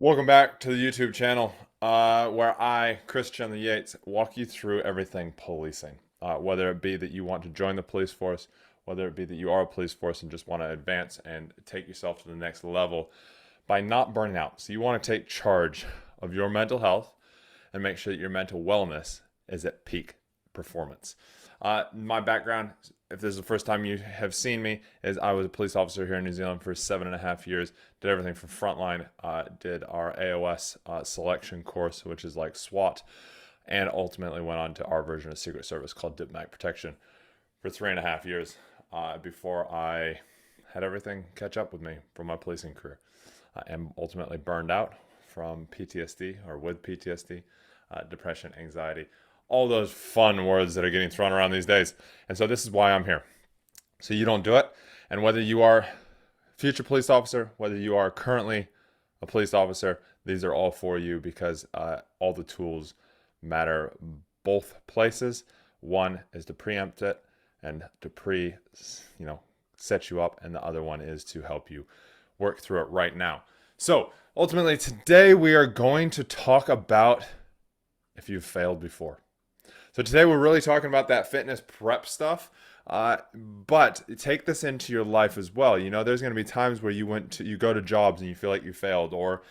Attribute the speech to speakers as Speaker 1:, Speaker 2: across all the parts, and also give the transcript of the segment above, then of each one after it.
Speaker 1: Welcome back to the YouTube channel where I, Chris Chandler-Yates, walk you through everything policing. Whether it be that you want to join the police force, whether it be that you are a police force and just want to advance and take yourself to the next level by not burning out. So you want to take charge of your mental health and make sure that your mental wellness is at peak performance. My background, if this is the first time you have seen me, is I was a police officer here in New Zealand for 7.5 years. Did everything from frontline, did our AOS selection course, which is like SWAT, and ultimately went on to our version of Secret Service called Diplomatic Protection for 3.5 years before I had everything catch up with me from my policing career. And ultimately burned out from PTSD or with PTSD, depression, anxiety, all those fun words that are getting thrown around these days. And so this is why I'm here. So you don't do it. And whether you are a future police officer, whether you are currently a police officer, these are all for you because all the tools matter both places. One is to preempt it and to set you up, and the other one is to help you work through it right now. So ultimately today we are going to talk about if you've failed before. So today we're really talking about that fitness prep stuff, but take this into your life as well. You know, there's going to be times where you go to jobs and you feel like you failed, or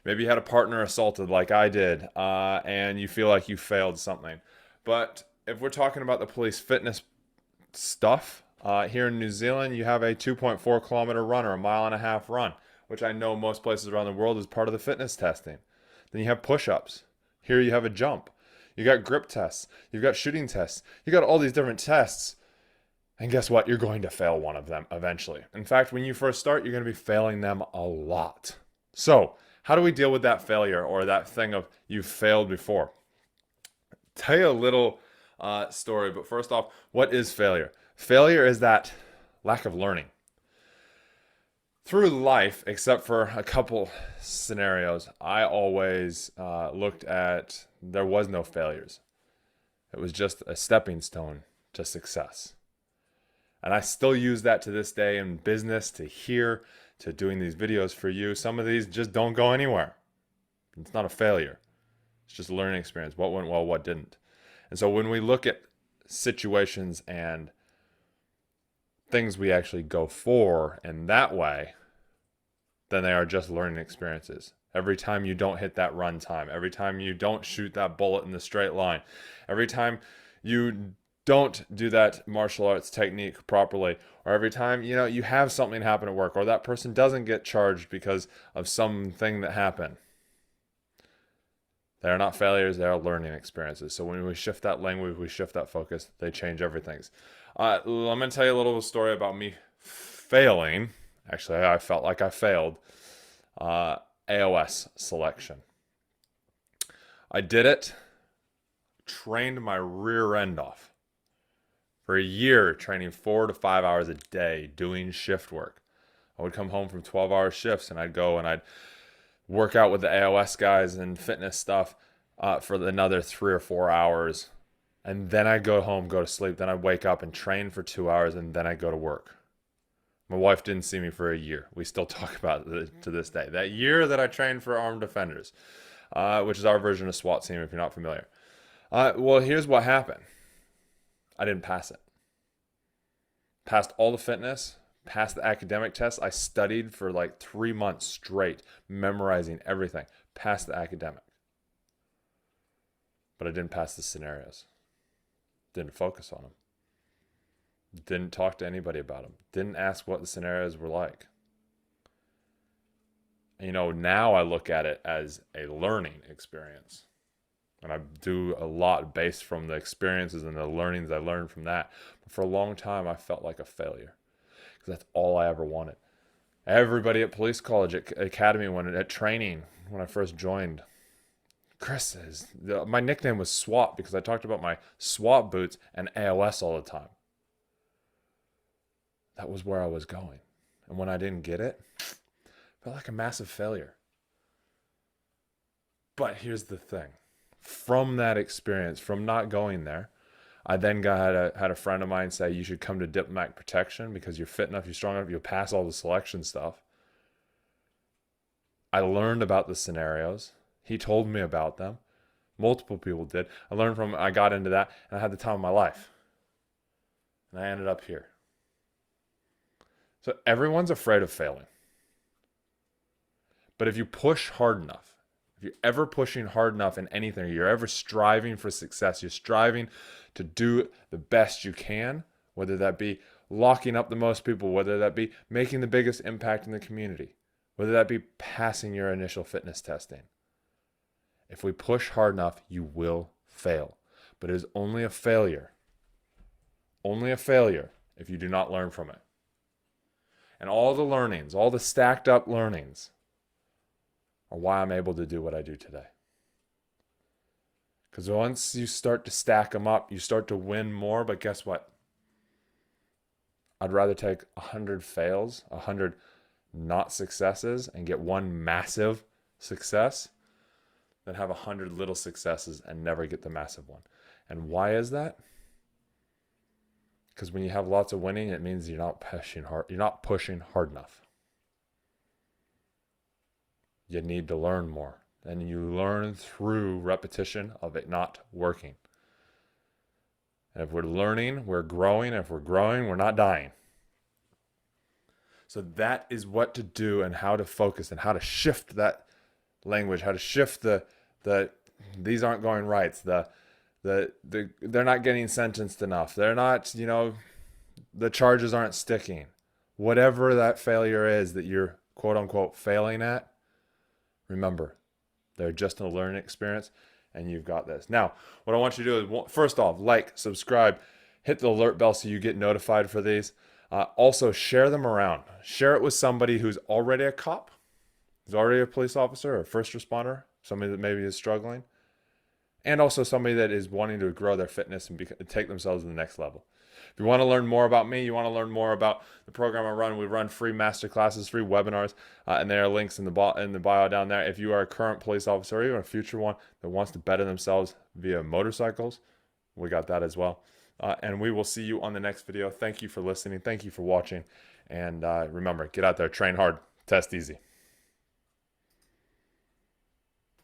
Speaker 1: maybe you had a partner assaulted like I did, and you feel like you failed something. But if we're talking about the police fitness stuff, here in New Zealand, you have a 2.4 kilometer run or a mile-and-a-half run, which I know most places around the world is part of the fitness testing. Then you have push-ups. Here you have a jump. You got grip tests. You've got shooting tests. You got all these different tests. And guess what? You're going to fail one of them eventually. In fact, when you first start, you're going to be failing them a lot. So, how do we deal with that failure or that thing of you've failed before? Tell you a little story, but first off, what is failure? Failure is that lack of learning. Through life, except for a couple scenarios, I always looked at there was no failures. It was just a stepping stone to success. And I still use that to this day in business, to here, to doing these videos for you. Some of these just don't go anywhere. It's not a failure. It's just a learning experience. What went well, what didn't. And so when we look at situations and things we actually go for in that way, then they are just learning experiences. Every time you don't hit that run time, every time you don't shoot that bullet in the straight line, every time you don't do that martial arts technique properly, or every time you have something happen at work, or that person doesn't get charged because of something that happened, they are not failures, they are learning experiences. So when we shift that language, we shift that focus, they change everything. I'm going to tell you a little story about me failing. Actually, I felt like I failed AOS selection. I did it, trained my rear end off for a year, training 4 to 5 hours a day, doing shift work. I would come home from 12-hour shifts and I'd go and I'd work out with the AOS guys and fitness stuff for another 3 or 4 hours. And then I'd go home, go to sleep. Then I'd wake up and train for 2 hours, and then I'd go to work. My wife didn't see me for a year. We still talk about it to this day. That year that I trained for armed defenders, which is our version of SWAT team if you're not familiar. Well, here's what happened. I didn't pass it. Passed all the fitness, passed the academic tests. I studied for like 3 months straight, memorizing everything. Passed the academic. But I didn't pass the scenarios. Didn't focus on them. Didn't talk to anybody about them. Didn't ask what the scenarios were like. Now I look at it as a learning experience. And I do a lot based from the experiences and the learnings I learned from that. But for a long time, I felt like a failure because that's all I ever wanted. Everybody at police college, at academy, at training, when I first joined, my nickname was SWAT because I talked about my SWAT boots and AOS all the time. That was where I was going. And when I didn't get it, I felt like a massive failure. But here's the thing. From that experience, from not going there, I then had a friend of mine say, you should come to Diplomatic Protection because you're fit enough, you're strong enough, you'll pass all the selection stuff. I learned about the scenarios. He told me about them. Multiple people did. I learned from him. I got into that, and I had the time of my life. And I ended up here. So everyone's afraid of failing. But if you push hard enough, if you're ever pushing hard enough in anything, or you're ever striving for success, you're striving to do the best you can, whether that be locking up the most people, whether that be making the biggest impact in the community, whether that be passing your initial fitness testing. If we push hard enough, you will fail. But it is only a failure if you do not learn from it. And all the learnings, all the stacked up learnings, are why I'm able to do what I do today. Because once you start to stack them up, you start to win more. But guess what? I'd rather take 100 fails, 100 not successes, and get one massive success than have 100 little successes and never get the massive one. And why is that? Because when you have lots of winning, it means you're not pushing hard. You're not pushing hard enough. You need to learn more. And you learn through repetition of it not working. And if we're learning, we're growing. If we're growing, we're not dying. So that is what to do and how to focus and how to shift that language, how to shift the these aren't going right, they're not getting sentenced enough, they're not, the charges aren't sticking. Whatever that failure is that you're quote unquote failing at, remember, they're just a learning experience and you've got this. Now, what I want you to do is, first off, like, subscribe, hit the alert bell so you get notified for these. Also, share them around. Share it with somebody who's already a cop, who's already a police officer or a first responder, somebody that maybe is struggling, and also somebody that is wanting to grow their fitness and take themselves to the next level. If you want to learn more about me, you want to learn more about the program I run, we run free masterclasses, free webinars, and there are links in the bio down there. If you are a current police officer or even a future one that wants to better themselves via motorcycles, we got that as well. And we will see you on the next video. Thank you for listening. Thank you for watching. And remember, get out there, train hard, test easy.